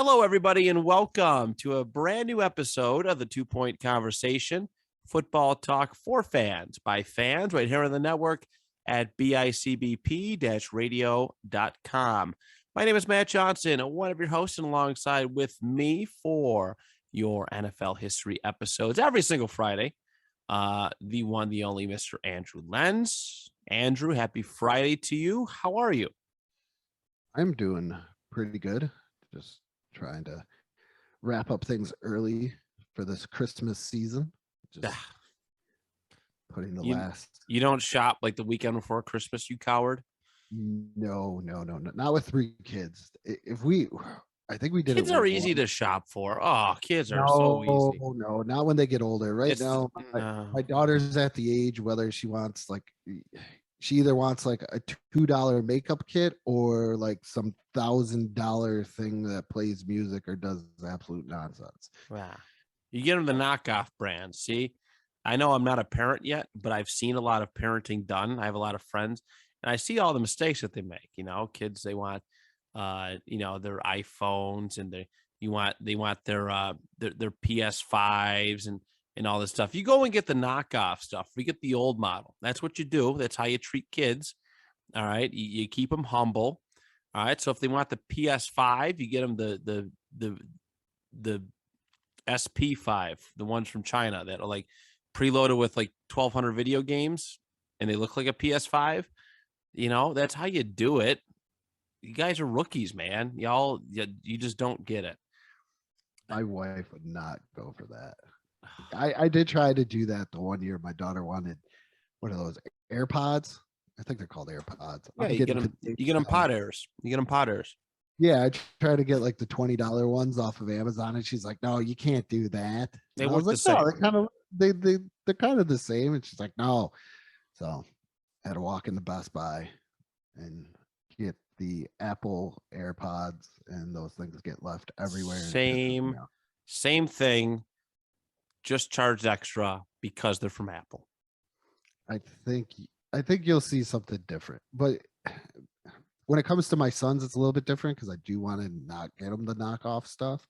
Hello, everybody, and welcome to a brand new episode of the 2 Point Conversation, football talk for fans by fans, right here on the network at bicbp-radio.com. My name is Matt Johnson, one of your hosts, and alongside with me for your NFL history episodes every single Friday, the one, the only Mr. Andrew Lenz. Andrew, happy Friday to you. How are you? I'm doing pretty good. Just trying to wrap up things early for this Christmas season. Just putting the last. You don't shop like the weekend before Christmas, you coward. No, not with 3 kids. I think we did. Kids it are with easy one. to shop for. Oh, kids are so easy. No, not when they get older. Right now, my daughter's at the age whether she wants she either wants like a $2 makeup kit or like some $1,000 thing that plays music or does absolute nonsense. Wow. You get them the knockoff brands. See, I know I'm not a parent yet, but I've seen a lot of parenting done. I have a lot of friends, and I see all the mistakes that they make. Kids, they want, their iPhones, and they want their PS5s and all this stuff. You go and get the knockoff stuff. We get the old model. That's what you do. That's how you treat kids. All right. You keep them humble. All right. So if they want the PS5, you get them the SP5, the ones from China that are like preloaded with like 1,200 video games, and they look like a PS5. That's how you do it. You guys are rookies, man. You just don't get it. My wife would not go for that. I did try to do that the one year. My daughter wanted one of those AirPods. I think they're called AirPods. Yeah, you get them pod airs. You get them pod airs. Yeah, I try to get like the $20 ones off of Amazon, and she's like, "No, you can't do that." They and work the same. No, they're kind of the same. And she's like, "No." So I had to walk into Best Buy and get the Apple AirPods, and those things get left everywhere. Same thing. Just charged extra because they're from Apple. I think you'll see something different, but when it comes to my sons, it's a little bit different because I do want to not get them the knockoff stuff.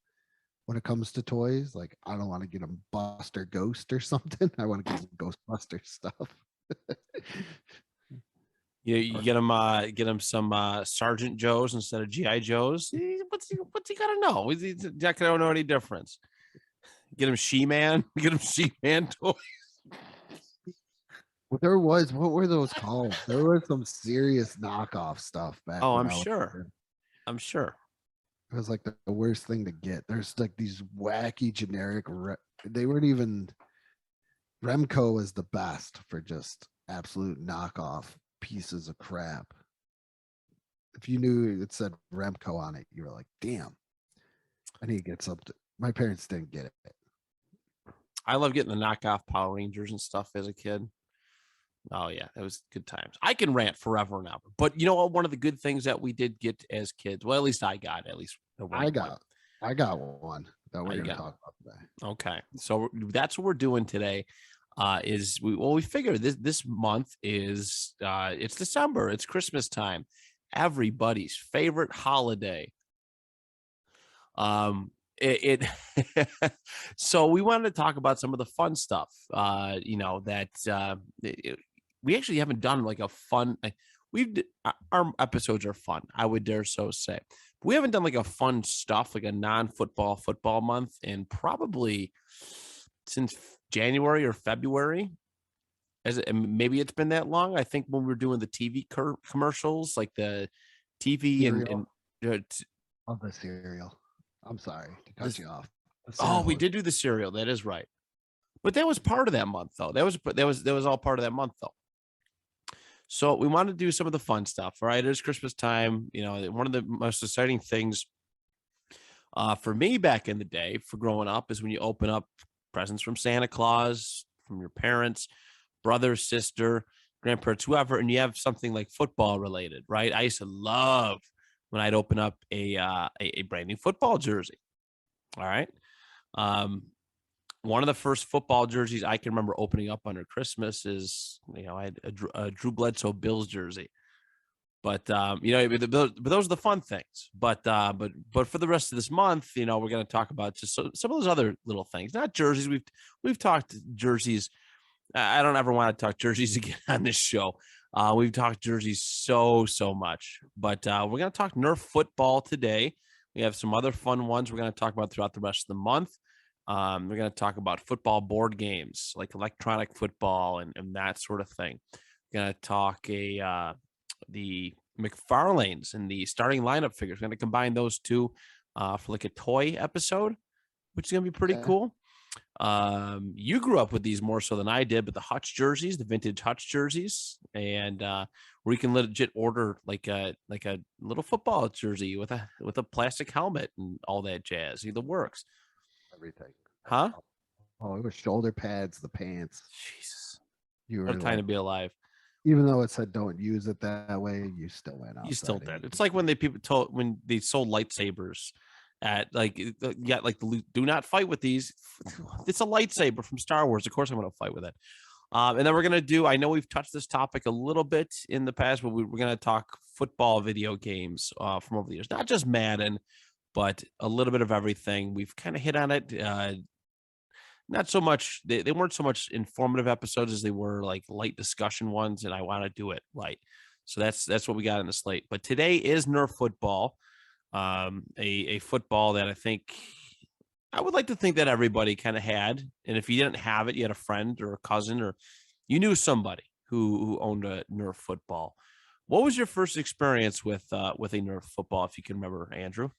When it comes to toys, like I don't want to get them Buster Ghost or something. I want to get them Ghostbuster stuff. You get them some Sergeant Joes instead of GI Joes. What's he got to know? He's not going to know any difference. Get him She-Man. Get him She-Man toys. Well, what were those called? There was some serious knockoff stuff back. Oh, I'm sure. It was like the worst thing to get. There's like these wacky generic. They weren't even. Remco was the best for just absolute knockoff pieces of crap. If you knew it said Remco on it, you were like, "Damn, I need to get something." My parents didn't get it. I love getting the knockoff Power Rangers and stuff as a kid. Oh yeah, that was good times. I can rant forever and ever, but you know what? One of the good things that we did get as kids, well, at least I got I got one that we're going to talk about today. Okay, so that's what we're doing today. We figure this month is it's December, it's Christmas time, everybody's favorite holiday. So we wanted to talk about some of the fun stuff, we actually haven't done like a fun, our episodes are fun, I would dare so say. But we haven't done like a fun stuff, like a non-football football month in probably since January or February. Maybe it's been that long. I think when we were doing the TV commercials, like the TV and of the cereal. I'm sorry to cut you off. Oh, we did do the cereal. That is right. But that was part of that month, though. That was all part of that month, though. So we wanted to do some of the fun stuff. All right, it is Christmas time. One of the most exciting things for me back in the day for growing up is when you open up presents from Santa Claus, from your parents, brother, sister, grandparents, whoever, and you have something like football related, right? I used to love when I'd open up a brand new football jersey. All right. One of the first football jerseys I can remember opening up under Christmas is, I had a Drew Bledsoe Bills jersey. But but those are the fun things. But for the rest of this month, we're going to talk about just some of those other little things. Not jerseys. We've talked jerseys. I don't ever want to talk jerseys again on this show. We've talked jerseys so much, but we're going to talk Nerf football today. We have some other fun ones we're going to talk about throughout the rest of the month. We're going to talk about football board games, like electronic football and that sort of thing. We're going to talk the McFarlanes and the starting lineup figures. We're going to combine those two for like a toy episode, which is going to be pretty cool. You grew up with these more so than I did, but the Hutch jerseys, the vintage Hutch jerseys, and where you can legit order like a little football jersey with a plastic helmet and all that jazz. The works. Everything. Huh? Oh, it was shoulder pads, the pants. Jesus. You What were a time to be alive. Even though it said don't use it that way, you still went out. You still did. It's like when they sold lightsabers at do not fight with these. It's a lightsaber from Star Wars. Of course I'm going to fight with it. And then we're going to I know we've touched this topic a little bit in the past, but we're going to talk football video games from over the years, not just Madden, but a little bit of everything. We've kind of hit on it. Not so much, they weren't so much informative episodes as they were like light discussion ones, and I want to do it right. So that's what we got in the slate. But today is Nerf football, a football that I would like to think that everybody kind of had. And if you didn't have it, you had a friend or a cousin, or you knew somebody who owned a Nerf football. What was your first experience with a Nerf football, if you can remember, Andrew?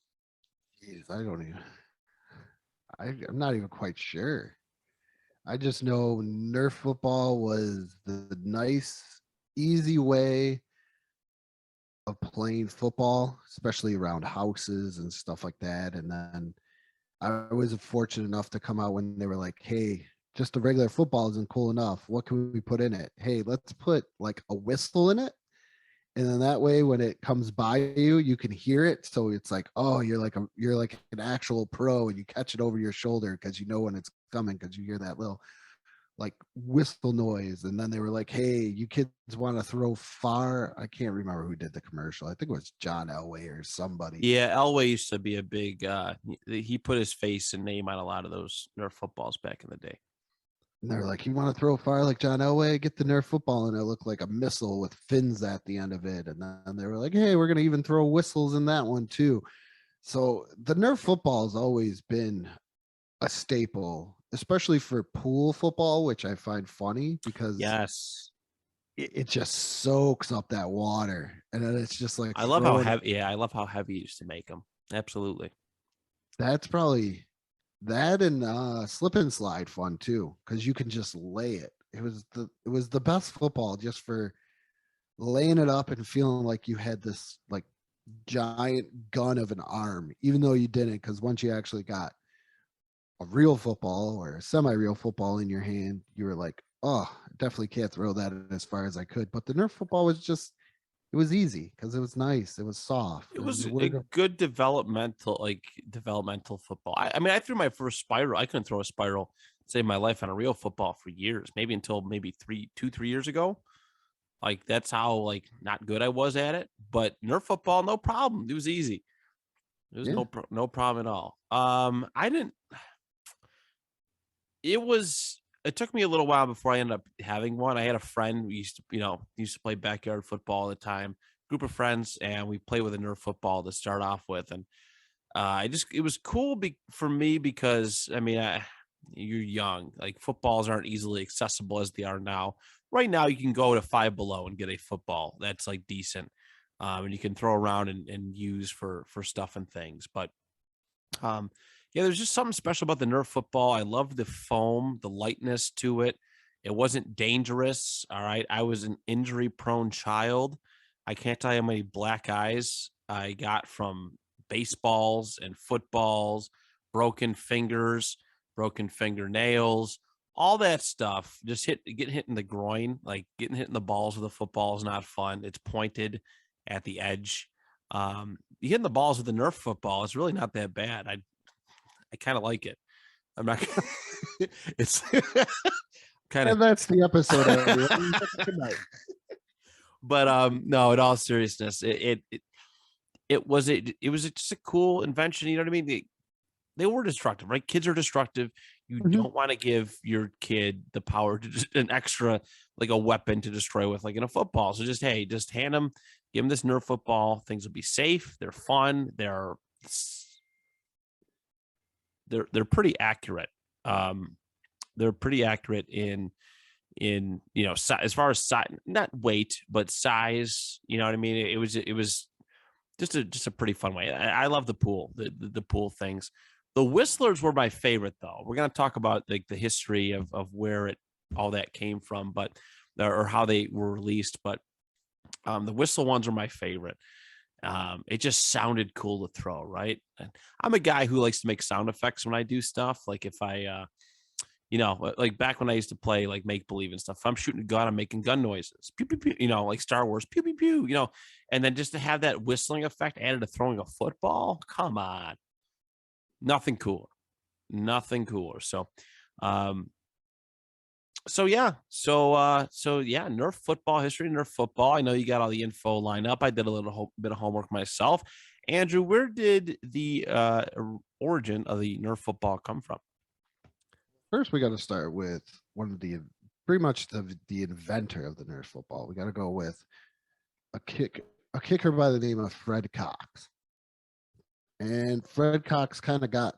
Jeez, I'm not even quite sure. I just know Nerf football was the nice, easy way of playing football, especially around houses and stuff like that. And then I was fortunate enough to come out when they were like, hey, just a regular football isn't cool enough. What can we put in it? Hey, let's put like a whistle in it. And then that way, when it comes by you, you can hear it. So it's like, oh, you're like an actual pro, and you catch it over your shoulder because you know when it's coming because you hear that little like whistle noise. And then they were like, hey, you kids want to throw far? I can't remember who did the commercial. I think it was John Elway or somebody. Yeah, Elway used to be a big he put his face and name on a lot of those Nerf footballs back in the day. And they're like, you want to throw fire like John Elway? Get the Nerf football. And it looked like a missile with fins at the end of it. And then they were like, hey, we're going to even throw whistles in that one too. So the Nerf football has always been a staple, especially for pool football, which I find funny because yes, it just soaks up that water. And then it's just like, I love how heavy. Yeah, I love how heavy you used to make them. Absolutely. That's probably that, and slip and slide fun too, because you can just lay it. It was the best football just for laying it up and feeling like you had this like giant gun of an arm, even though you didn't, because once you actually got a real football or a semi-real football in your hand, you were like, oh, I definitely can't throw that as far as I could. But the Nerf football was just, it was easy because it was nice. It was soft. It was a good developmental football. I mean, I threw my first spiral. I couldn't throw a spiral, save my life on a real football for years, maybe until 3 years ago. Like that's how like not good I was at it. But Nerf football, no problem. It was easy. It was no problem at all. I didn't. It took me a little while before I ended up having one. I had a friend who used to play backyard football all the time, group of friends, and we played with a Nerf football to start off with. And it was cool for me because, I mean, you're young, like footballs aren't easily accessible as they are now. Right now, you can go to Five Below and get a football that's like decent. And you can throw around and use for stuff and things. But yeah, there's just something special about the Nerf football. I love the foam, the lightness to it. It wasn't dangerous. All right. I was an injury prone child. I can't tell you how many black eyes I got from baseballs and footballs, broken fingers, broken fingernails, all that stuff. Just getting hit in the groin, like getting hit in the balls with a football is not fun. It's pointed at the edge. You hit in the balls with the Nerf football, it's really not that bad. I kind of like it. I'm not. It's kind of. And that's the episode. Good night. But no, in all seriousness, it was just a cool invention. You know what I mean? They were destructive, right? Kids are destructive. You Mhm. don't want to give your kid the power to just an extra, like a weapon to destroy with, like in a football. So just hand them, give them this Nerf football. Things will be safe. They're fun. They're pretty accurate. Um, they're pretty accurate in as far as size, not weight, but size. You know what I mean? It was just a pretty fun way. I love the pool, the pool things. The whistlers were my favorite, though. We're gonna talk about like the history of where it all that came from, but or how they were released. But the whistle ones are my favorite. It just sounded cool to throw, right? And I'm a guy who likes to make sound effects when I do stuff. Like if I like back when I used to play like make believe and stuff. If I'm shooting a gun, I'm making gun noises, pew pew pew, like Star Wars, pew pew pew, and then just to have that whistling effect added to throwing a football, come on, nothing cooler, nothing cooler. Um, so yeah, Nerf football history, Nerf football. I know you got all the info lined up. I did a little bit of homework myself. Andrew, where did the origin of the Nerf football come from? First, we got to start with one of the pretty much the inventor of the Nerf football. We got to go with a kicker by the name of Fred Cox. And Fred Cox kind of got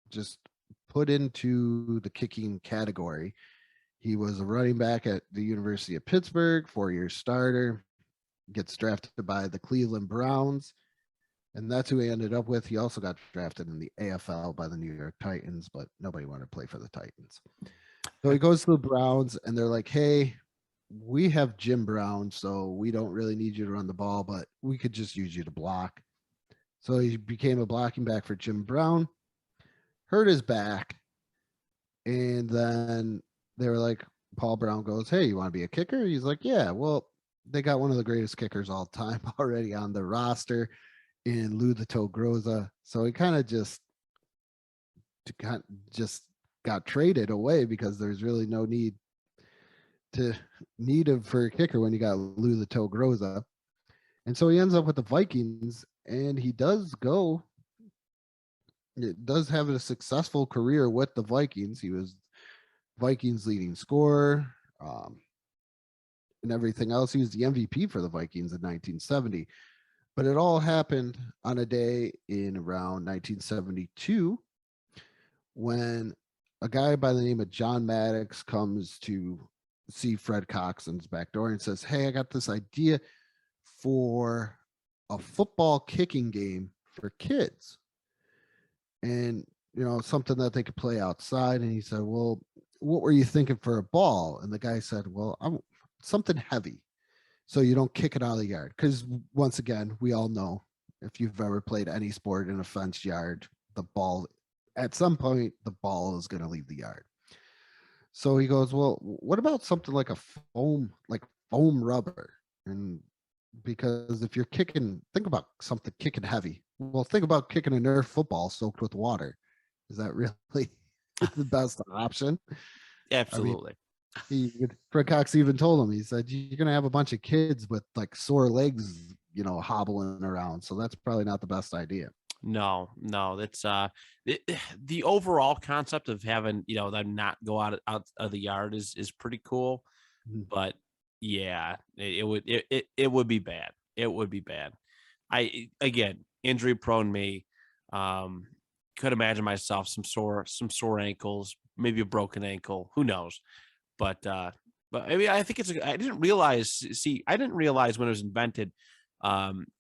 just put into the kicking category. He was a running back at the University of Pittsburgh, 4-year starter, gets drafted by the Cleveland Browns, and that's who he ended up with. He also got drafted in the AFL by the New York Titans, but nobody wanted to play for the Titans. So he goes to the Browns, and they're like, hey, we have Jim Brown, so we don't really need you to run the ball, but we could just use you to block. So he became a blocking back for Jim Brown, hurt his back, and then they were like, Paul Brown goes, hey, you want to be a kicker? He's like, yeah, well, they got one of the greatest kickers all time already on the roster in Lou the Toe Groza. So he kind of just got traded away because there's really no need for a kicker when you got Lou the Toe Groza. And so he ends up with the Vikings, and he does have a successful career with the Vikings. He was Vikings leading scorer, and everything else. He was the MVP for the Vikings in 1970. But it all happened on a day in around 1972 when a guy by the name of John Maddox comes to see Fred Coxon's back door and says, hey, I got this idea for a football kicking game for kids. And, something that they could play outside. And he said, well, what were you thinking for a ball? And the guy said, well, I'm something heavy, so you don't kick it out of the yard. Because once again, we all know if you've ever played any sport in a fenced yard, at some point, the ball is going to leave the yard. So he goes, well, what about something like foam rubber? And because if you're think about something kicking heavy. Well, think about kicking a Nerf football soaked with water. Is that really the best option? Absolutely. I mean, Fred Cox even told him, he said, you're going to have a bunch of kids with like sore legs, hobbling around. So that's probably not the best idea. No, that's the overall concept of having them not go out of the yard is pretty cool, Mhm. but yeah, it would be bad. It would be bad. Again, injury prone me. Could imagine myself some sore ankles, maybe a broken ankle. Who knows? But I mean, I think I didn't realize. See, I didn't realize when it was invented.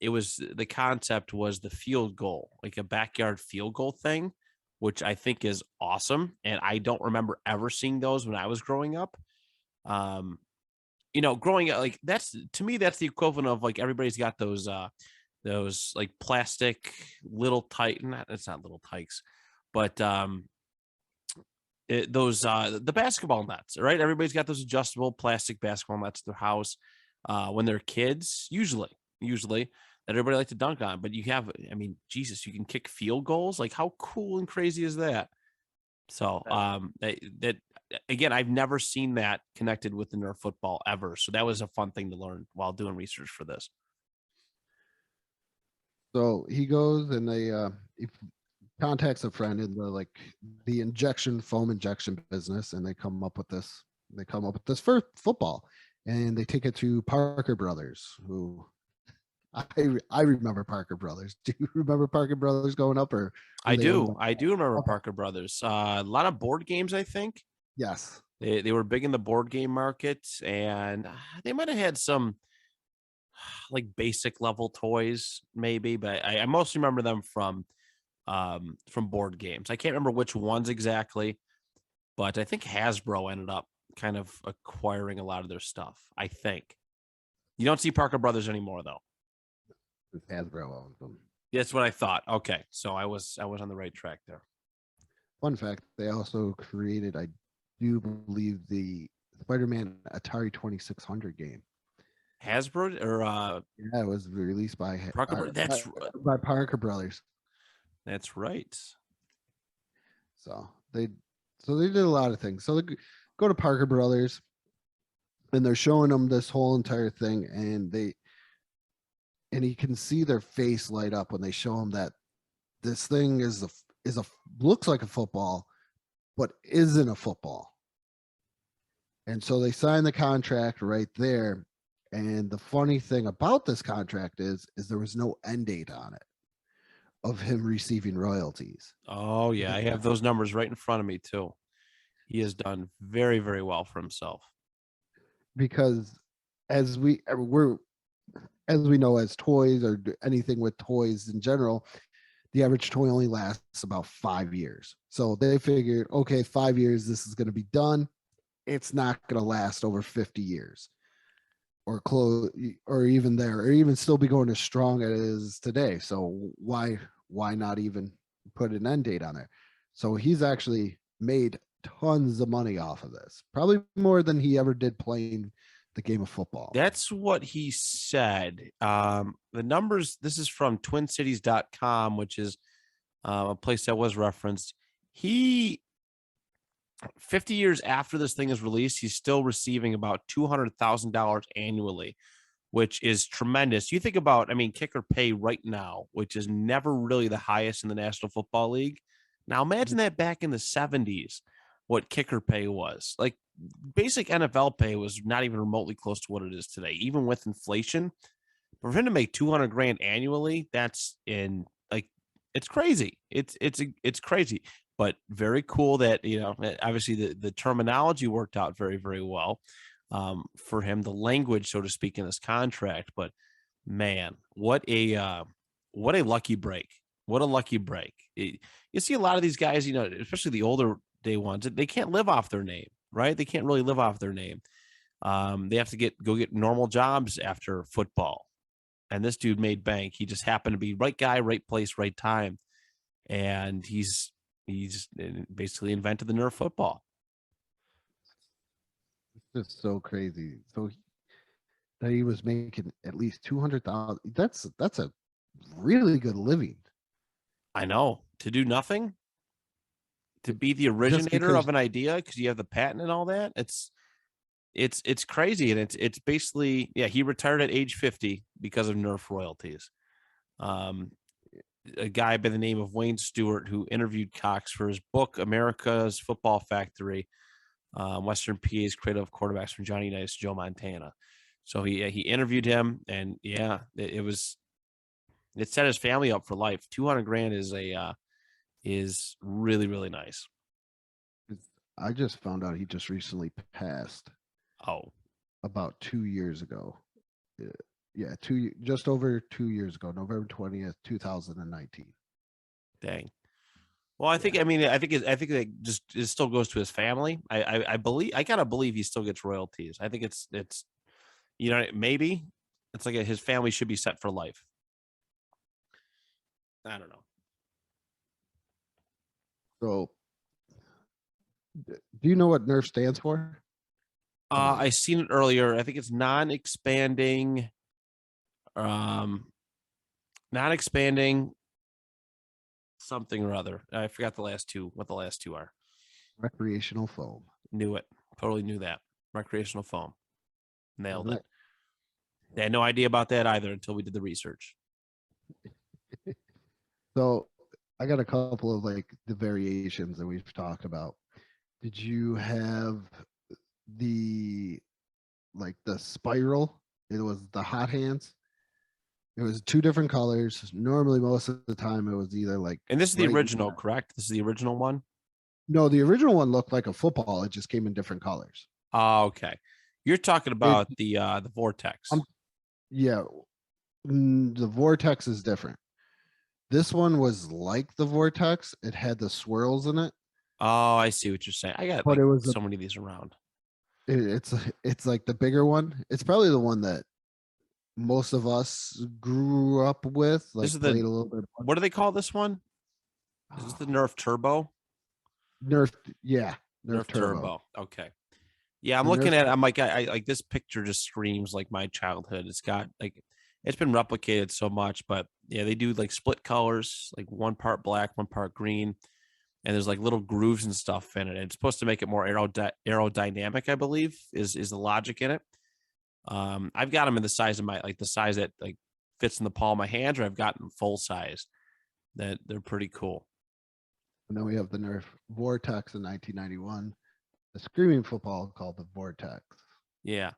It was the concept was the field goal, like a backyard field goal thing, which I think is awesome. And I don't remember ever seeing those when I was growing up. Um, growing up, like that's to me, that's the equivalent of like everybody's got those like plastic little Titan. It's not little tykes, but those the basketball nets, right? Everybody's got those adjustable plastic basketball nets at their house when they're kids, usually that everybody like to dunk on. But I mean, Jesus, you can kick field goals. Like, how cool and crazy is that? So that again, I've never seen that connected with the Nerf football ever. So that was a fun thing to learn while doing research for this. So he goes and he contacts a friend in the foam injection business, and they come up with this. They come up with this first football, and they take it to Parker Brothers, who I remember Parker Brothers. Do you remember Parker Brothers going up, or I they owned do. I do remember Okay. Parker Brothers. A lot of board games, I think. Yes. They were big in the board game market, and they might have had some like basic level toys, maybe, but I mostly remember them from board games. I can't remember which ones exactly, but I think Hasbro ended up kind of acquiring a lot of their stuff. I think you don't see Parker Brothers anymore, though. Hasbro owns them. That's what I thought. Okay, so I was on the right track there. Fun fact: they also created, I do believe, the Spider-Man Atari 2600 game. Hasbro or Yeah, it was released by Parker. by Parker Brothers. That's right. So they did a lot of things. So they go to Parker Brothers, and they're showing them this whole entire thing, and you can see their face light up when they show him that this thing is a looks like a football, but isn't a football. And so they sign the contract right there. And the funny thing about this contract is there was no end date on it of him receiving royalties. Oh yeah, I have those numbers right in front of me too. He has done very, very well for himself. Because as we know, as toys or anything with toys in general, the average toy only lasts about 5 years. So they figured, okay, 5 years, this is going to be done. It's not going to last over 50 years or close, or even there, or even still be going as strong as it is today. So why not even put an end date on there? So he's actually made tons of money off of this, probably more than he ever did playing the game of football. That's what he said. The numbers, this is from twincities.com, which is a place that was referenced. He 50 years after this thing is released, he's still receiving about $200,000 annually, which is tremendous. You think about, I mean, kicker pay right now, which is never really the highest in the National Football League. Now imagine that back in the 70s, what kicker pay was. Like basic NFL pay was not even remotely close to what it is today, even with inflation. For him to make 200 grand annually, that's in like, it's crazy. It's crazy, but very cool that, obviously the terminology worked out very, very well for him, the language, so to speak, in this contract. But man, what a lucky break. What a lucky break. You see a lot of these guys, especially the older day ones, they can't live off their name, right? They can't really live off their name. They have to go get normal jobs after football. And this dude made bank. He just happened to be right guy, right place, right time. And he's basically invented the Nerf football. It's just so crazy. So that he was making at least 200,000. That's a really good living. I know. To do nothing, to be the originator of an idea because you have the patent and all that. It's crazy, and it's basically, yeah, he retired at age 50 because of Nerf royalties. A guy by the name of Wayne Stewart, who interviewed Cox for his book America's Football Factory, Western PA's creative quarterbacks from Johnny Unitas, Joe Montana. So he interviewed him, and yeah, it set his family up for life. 200 grand is really, really nice. I just found out he just recently passed. Oh, about 2 years ago. Yeah, just over 2 years ago, November 20th, 2019. Dang. Well, I think, I mean, I think that just it still goes to his family. I believe, I gotta believe he still gets royalties. I think it's maybe it's like his family should be set for life. I don't know. So, do you know what NERF stands for? I seen it earlier. I think it's non-expanding, non-expanding something or other. I forgot what the last two are. Recreational foam. Knew it. Totally knew that. Recreational foam. Nailed Wasn't it. They had no idea about that either until we did the research. it? So I got a couple of like the variations that we've talked about. Did you have the like the spiral? It was the hot hands. It was two different colors. Normally, most of the time, it was either like And this is the bright. original, correct? This is the original one. No, the original one looked like a football. It just came in different colors. Oh, okay. You're talking It, about the Vortex. I'm yeah, the vortex is different. This one was like the vortex. It had the swirls in it, Oh, I see what you're saying. I got but like it was a so many of these around. it's like the bigger one. It's probably the one that most of us grew up with, This like is played the a little bit. what do they call this one? Is this the Nerf Turbo? Nerf, yeah, Nerf Nerf Turbo. Turbo. Okay. Yeah, I'm The looking Nerf, at it. I'm like, I like this picture just screams like my childhood. It's got like it's been replicated so much, but yeah, they do like split colors, like one part black, one part green, and there's like little grooves and stuff in it. It's supposed to make it more aerodynamic, I believe, is the logic in it. I've got them in the size of my like the size that like fits in the palm of my hand, or I've gotten full size. That they're pretty cool. and then we have the Nerf Vortex in 1991. The screaming football called the Vortex. Yeah.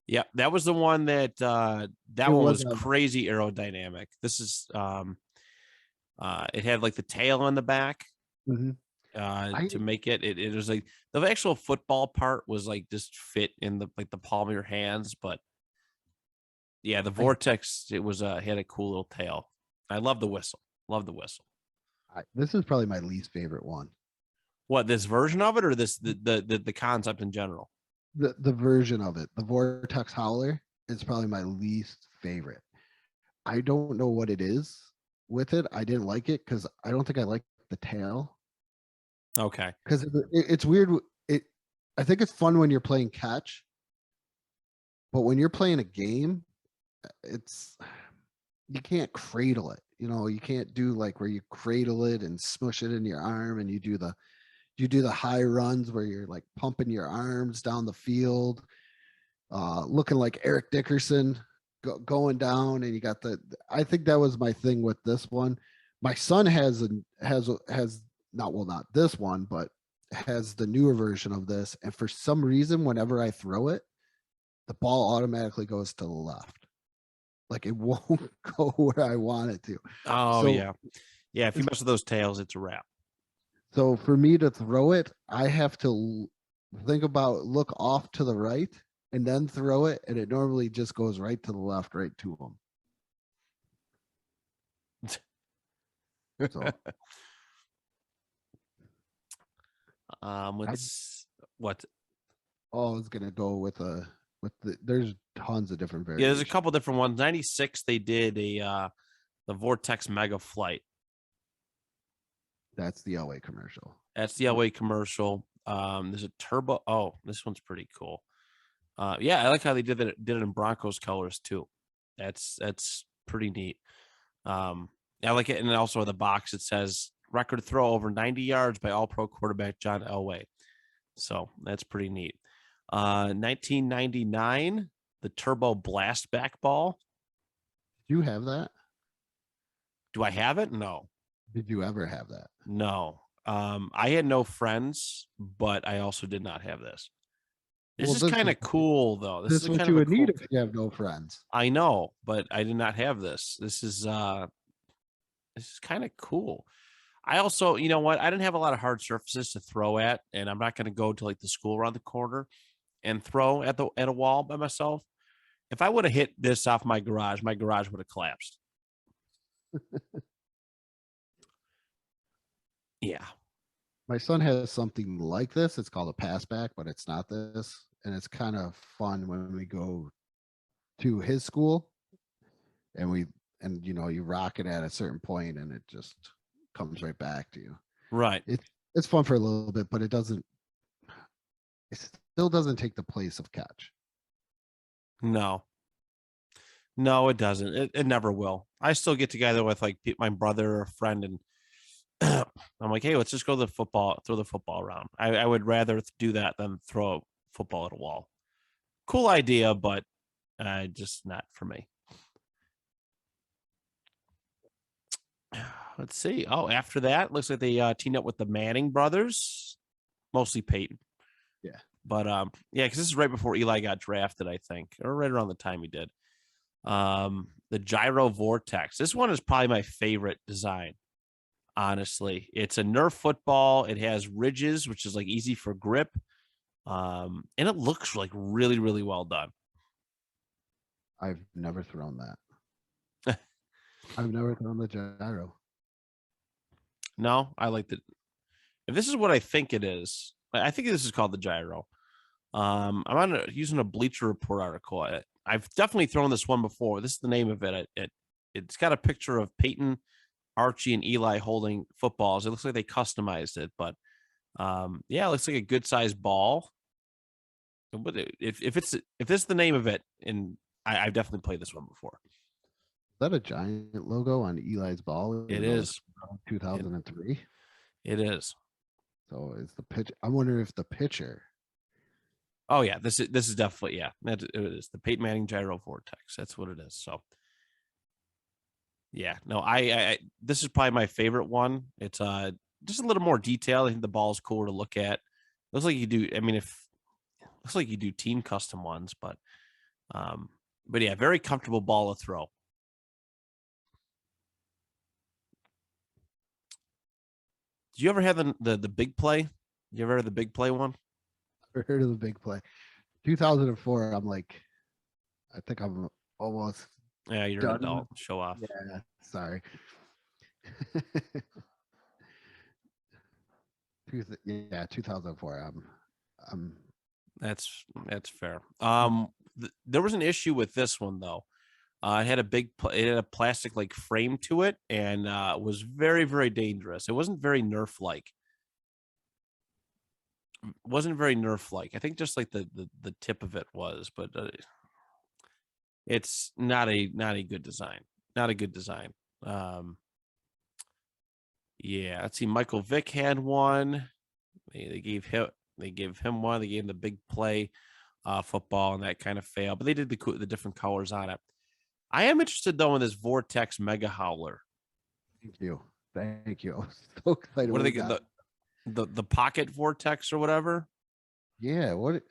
Yeah, that was the one that It that one was was a crazy aerodynamic. This is it had like the tail on the back mhm. I to make it was like the actual football part was like just fit in the like the palm of your hands, but yeah, the I, Vortex it was had a cool little tail. I love the whistle. Love the whistle. this is probably my least favorite one. What, this version of it or this the concept in general? The version of it, the Vortex Howler, is probably my least favorite. I don't know what it is with it. I didn't like it because I don't think I like the tail Okay. because it's weird. It I think it's fun when you're playing catch, but when you're playing a game, it's you can't cradle it. You know, you can't do like where you cradle it and smush it in your arm and you do the high runs where you're like pumping your arms down the field, looking like Eric Dickerson going down, and you got the. I think that was my thing with this one. My son has not well not this one, but has the newer version of this, and for some reason, whenever I throw it, the ball automatically goes to the left. Like it won't go where I want it to. Oh So yeah. Yeah, if you mess with those tails, it's a wrap. so for me to throw it, I have to think about look off to the right and then throw it, and it normally just goes right to the left, right to them. So I What's what always gonna go with a with the. There's tons of different Yeah, there's a variations. couple different ones. 96 they did a the Vortex Mega Flight. That's the LA commercial. That's the LA commercial. There's a turbo. Oh, this one's pretty cool. Yeah, I like how they did it in Broncos colors too. That's pretty neat. I like it, and then also the box it says record throw over 90 yards by All Pro quarterback John Elway. So that's pretty neat. 1999, the Turbo Blast back ball. Did you have that? Do I have it? No, Did you ever have that? no. I had no friends, but I also did not have this. This Well, is kind of cool, though. This this is is what kind you of a would cool. need if you have no friends. I know, but I did not have this. This is kind of cool. I also, you know what? I didn't have a lot of hard surfaces to throw at, and I'm not going to go to like the school around the corner and throw at a wall by myself. If I would have hit this off my garage would have collapsed. Yeah. My son has something like this. It's called a pass back, but it's not this. And it's kind of fun when we go to his school and you rock it at a certain point and it just comes right back to you. Right. It's fun for a little bit, but it still doesn't take the place of catch. No. No, it doesn't. It never will. I still get together with like my brother or a friend, and I'm like, hey, let's just go to the football, throw the football around. I would rather do that than throw a football at a wall. Cool idea, but just not for me. Let's see. Oh, after that, looks like they teamed up with the Manning brothers, mostly Peyton. Yeah. But yeah, because this is right before Eli got drafted, I think, or right around the time he did. The Gyro Vortex. This one is probably my favorite design. Honestly, it's a Nerf football. It has ridges, which is like easy for grip, and it looks like really, really well done. I've never thrown that. I've never thrown the gyro. No, I like the. If this is what I think it is, I think this is called the Gyro. Using a Bleacher Report article. I've definitely thrown this one before. This is the name of it. It's got a picture of Peyton, Archie, and Eli holding footballs. It looks like they customized it, but yeah, it looks like a good sized ball. But if this is the name of it, and I've definitely played this one before. Is that a giant logo on Eli's ball? It is 2003. It is. So is the pitch? I wonder if the pitcher. Oh yeah, this is definitely it is the Peyton Manning Gyro Vortex. That's what it is. So yeah, no, I this is probably my favorite one. It's just a little more detailed. I think the ball is cooler to look at. Looks like you do. I mean, looks like you do team custom ones, but yeah, very comfortable ball to throw. Did you ever have the big play? You ever heard of the big play one? I've heard of the big play. 2004. I'm like, I think I'm almost. Yeah, you're done. an adult. Show off. Yeah, sorry. Yeah, 2004. That's fair. There was an issue with this one though. It had it had a plastic like frame to it, and was very, very dangerous. It wasn't very Nerf like. Wasn't very Nerf like. I think just like the tip of it was, but it's not a good design. Not a good design. Yeah, let's see. Michael Vick had one. They gave him one. They gave him the big play football, and that kind of failed. But they did the different colors on it. I am interested though in this Vortex Mega Howler. Thank you. Thank you. I was so excited. What are they? The Pocket Vortex or whatever? Yeah, what?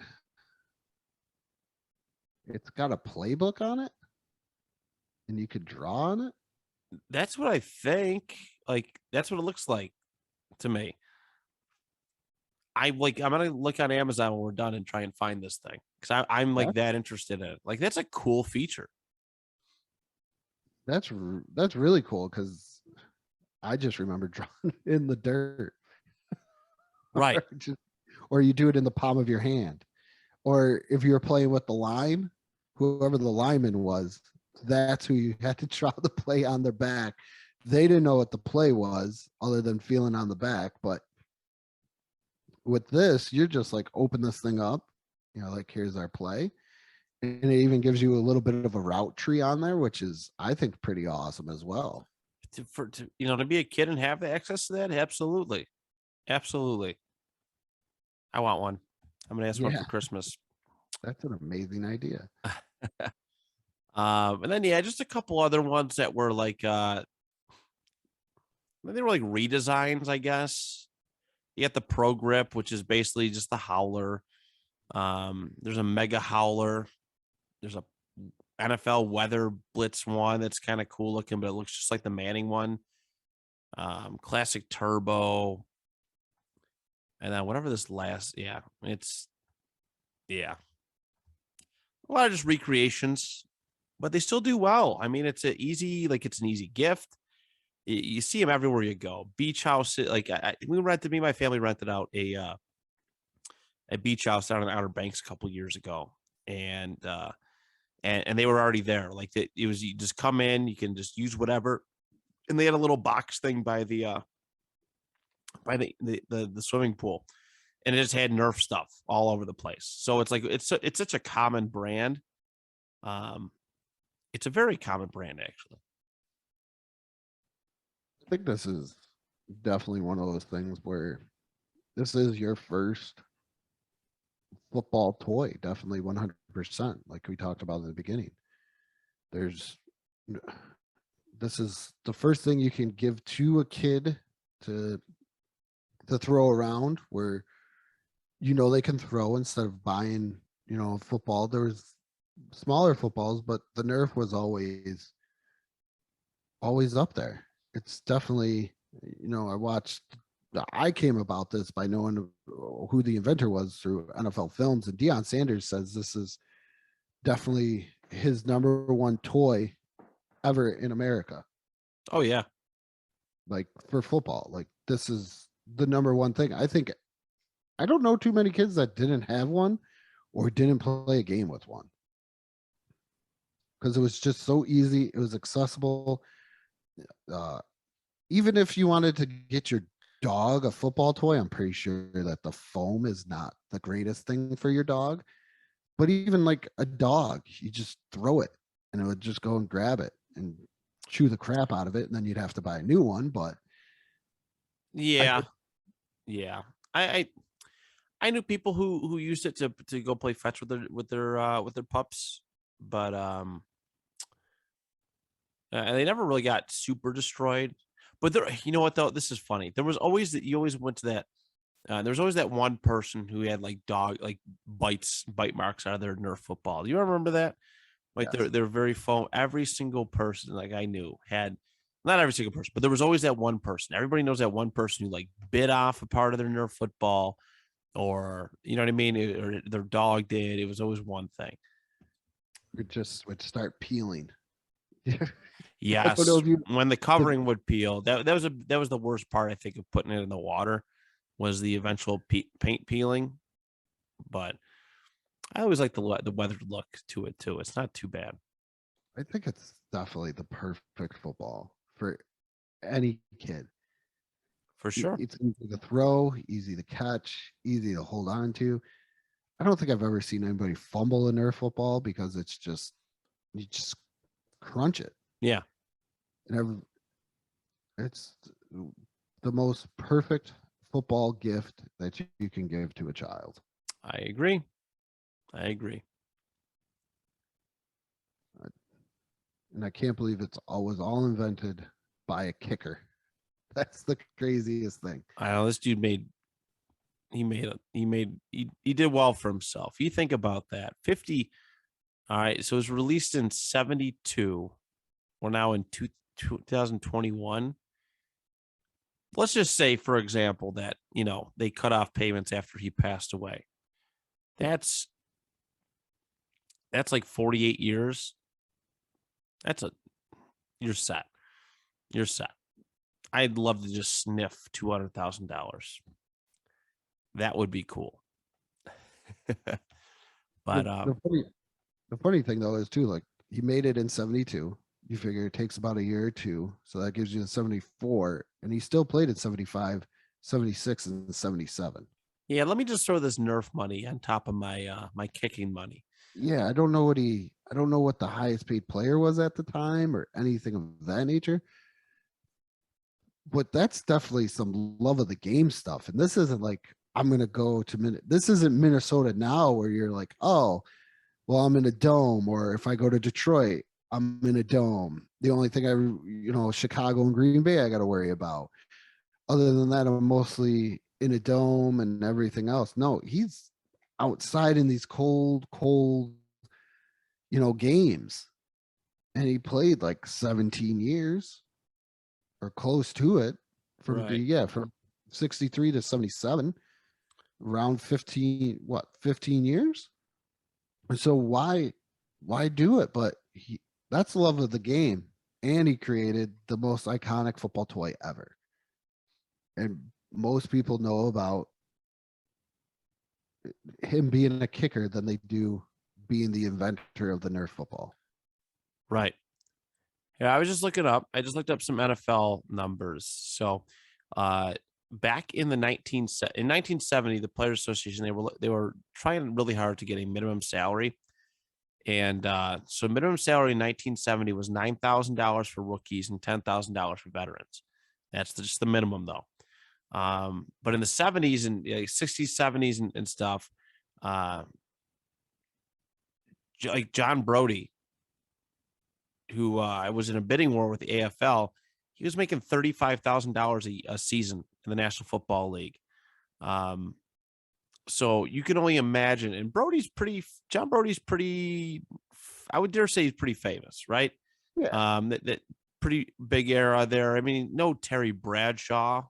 It's got a playbook on it, and you could draw on it. That's what I think. Like that's what it looks like to me. I'm gonna look on Amazon when we're done and try and find this thing because I'm like that interested in it. Like that's a cool feature. That's really cool because I just remember drawing in the dirt. Right. or you do it in the palm of your hand. Or if you're playing with the line, whoever the lineman was, that's who you had to draw the play on their back. They didn't know what the play was other than feeling on the back. But with this, you're just like, open this thing up. Like here's our play. And it even gives you a little bit of a route tree on there, which is, I think, pretty awesome as well. To be a kid and have the access to that, absolutely. Absolutely. I want one. I'm gonna ask one for Christmas. That's an amazing idea. And then just a couple other ones that were like they were like redesigns, I guess. You got the Pro Grip, which is basically just the howler. There's a Mega Howler. There's a NFL Weather Blitz one that's kind of cool looking, but it looks just like the Manning one. Classic Turbo. And then whatever this last, it's a lot of just recreations, but they still do well. I mean, it's an easy gift. You see them everywhere you go. Beach house, like me and my family rented out a beach house down in the Outer Banks a couple years ago, and they were already there. Like it was, you just come in, you can just use whatever, and they had a little box thing by the swimming pool, and it just had Nerf stuff all over the place. So it's like it's such a common brand. It's a very common brand actually. I think this is definitely one of those things where this is your first football toy. Definitely 100%. Like we talked about in the beginning. There's this is the first thing you can give to a kid to throw around where they can throw instead of buying football. There was smaller footballs, but the Nerf was always up there. It's definitely, I came about this by knowing who the inventor was through NFL films, and Deion Sanders says this is definitely his number one toy ever in America. Oh yeah. Like for football, like this is the number one thing. I don't know too many kids that didn't have one or didn't play a game with one because it was just so easy. It was accessible. Uh, Even if you wanted to get your dog a football toy, I'm pretty sure that the foam is not the greatest thing for your dog. But even like a dog, you just throw it and it would just go and grab it and chew the crap out of it. And then you'd have to buy a new one. But Yeah. Yeah. I I knew people who used it to go play fetch with their pups, but and they never really got super destroyed. But there, you know what though, this is funny. There was always that you always went to that. There was always that one person who had like bite marks out of their Nerf football. Do you remember that? Like yes, they're very foam. Every single person like I knew had, not every single person, but there was always that one person. Everybody knows that one person who like bit off a part of their Nerf football, or you know what I mean, or their dog did. It was always one thing. it just would start peeling. I don't know Yes, if you when the the covering would peel, that was the worst part I think of putting it in the water, was the eventual paint peeling. But I always like the weathered look to it too. It's not too bad. I think it's definitely the perfect football for any kid. For sure. It's easy to throw, easy to catch, easy to hold on to. I don't think I've ever seen anybody fumble a Nerf football because it's just you just crunch it. Yeah, And it's the most perfect football gift that you can give to a child. I agree. I agree. And I can't believe was all invented by a kicker. That's the craziest thing. I know this dude he did well for himself. You think about that. 50. All right, so it was released in 72. We're now in 2021. Let's just say, for example, that they cut off payments after he passed away. That's like 48 years. You're set. You're set. I'd love to just sniff $200,000. That would be cool. But The funny thing though is too, like he made it in 72. You figure it takes about a year or two. So that gives you the 74. And he still played in 75, 76, and 77. yeah, let me just throw this Nerf money on top of my kicking money. Yeah, I don't know what the highest paid player was at the time or anything of that nature. But that's definitely some love of the game stuff. And this isn't like I'm gonna go to this isn't Minnesota now where you're like, oh, well, I'm in a dome, or if I go to Detroit, I'm in a dome. The only thing Chicago and Green Bay I got to worry about. Other than that, I'm mostly in a dome and everything else. No, he's outside in these cold, games. And he played like 17 years or close to it Right. from 63 to 77, around 15 years? And so why do it? But that's the love of the game. And he created the most iconic football toy ever. And most people know about him being a kicker than they do being the inventor of the Nerf football. Right. Yeah, I was just looking up. I just looked up some NFL numbers. So, back in 1970, the Players Association, they were trying really hard to get a minimum salary. And so minimum salary in 1970 was $9,000 for rookies and $10,000 for veterans. That's just the minimum, though. But in the 70s and 60s, 70s and stuff, like John Brody, who was in a bidding war with the AFL, he was making $35,000 a season in the National Football League. So you can only imagine. And John Brody's pretty, I would dare say he's pretty famous, right? Yeah. That pretty big era there. I mean, no Terry Bradshaw,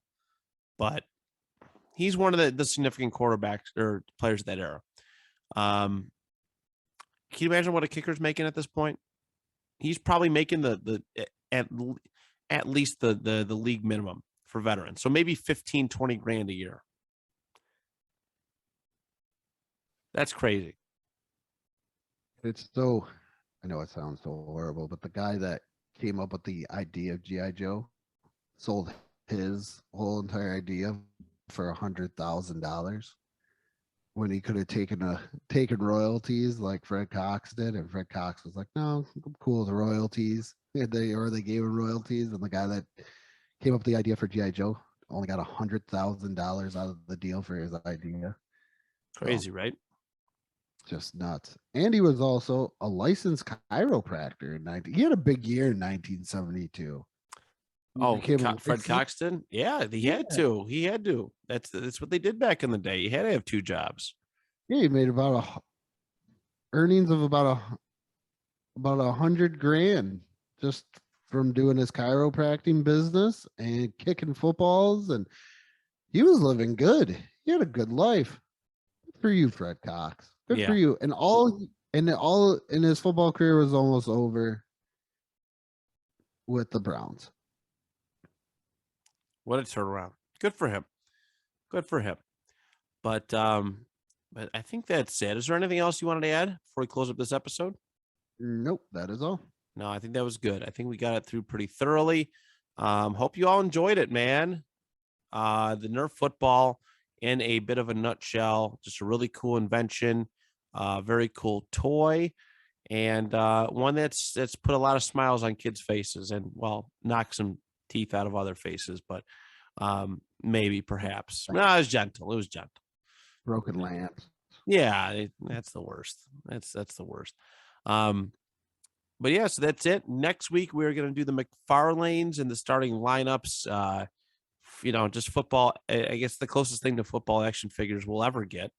but he's one of the significant quarterbacks or players of that era. Can you imagine what a kicker's making at this point? He's probably making at least the league minimum for veterans. So maybe 15, 20 grand a year. That's crazy. It's so, I know it sounds so horrible, but the guy that came up with the idea of G.I. Joe sold his whole entire idea for $100,000 when he could have taken royalties like Fred Cox did, and Fred Cox was like, "No, I'm cool with the royalties." And they gave him royalties, and the guy that came up with the idea for GI Joe only got $100,000 out of the deal for his idea. Crazy, right? Just nuts. And he was also a licensed chiropractor in 19. He had a big year in 1972. Oh, Fred Cox did? Yeah, he had to. He had to. That's what they did back in the day. You had to have two jobs. Yeah, he made earnings of about $100,000 just from doing his chiropractic business and kicking footballs, and he was living good. He had a good life. Good for you, Fred Cox. Good for you. And all in his football career was almost over with the Browns. What a turnaround. Good for him. Good for him. But I think that's it. Is there anything else you wanted to add before we close up this episode? Nope, that is all. No, I think that was good. I think we got it through pretty thoroughly. Hope you all enjoyed it, man. The Nerf football in a bit of a nutshell, just a really cool invention, very cool toy, and one that's put a lot of smiles on kids' faces and, well, knocked some teeth out of other faces, but maybe, perhaps. No, it was gentle. It was gentle. Broken lamps. Yeah, that's the worst. That's the worst. But yeah, so that's it. Next week we're going to do the McFarlanes and the starting lineups. Just football. I guess the closest thing to football action figures we'll ever get,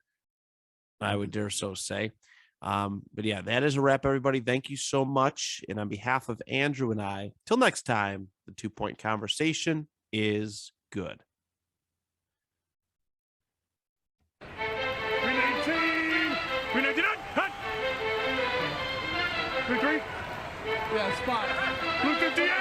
I would dare so say. But yeah, that is a wrap, everybody. Thank you so much. And on behalf of Andrew and I, till next time, the 2-point conversation is good. Green 18! Green 19! Hut! Green 3! Yeah, spot. Blue 58!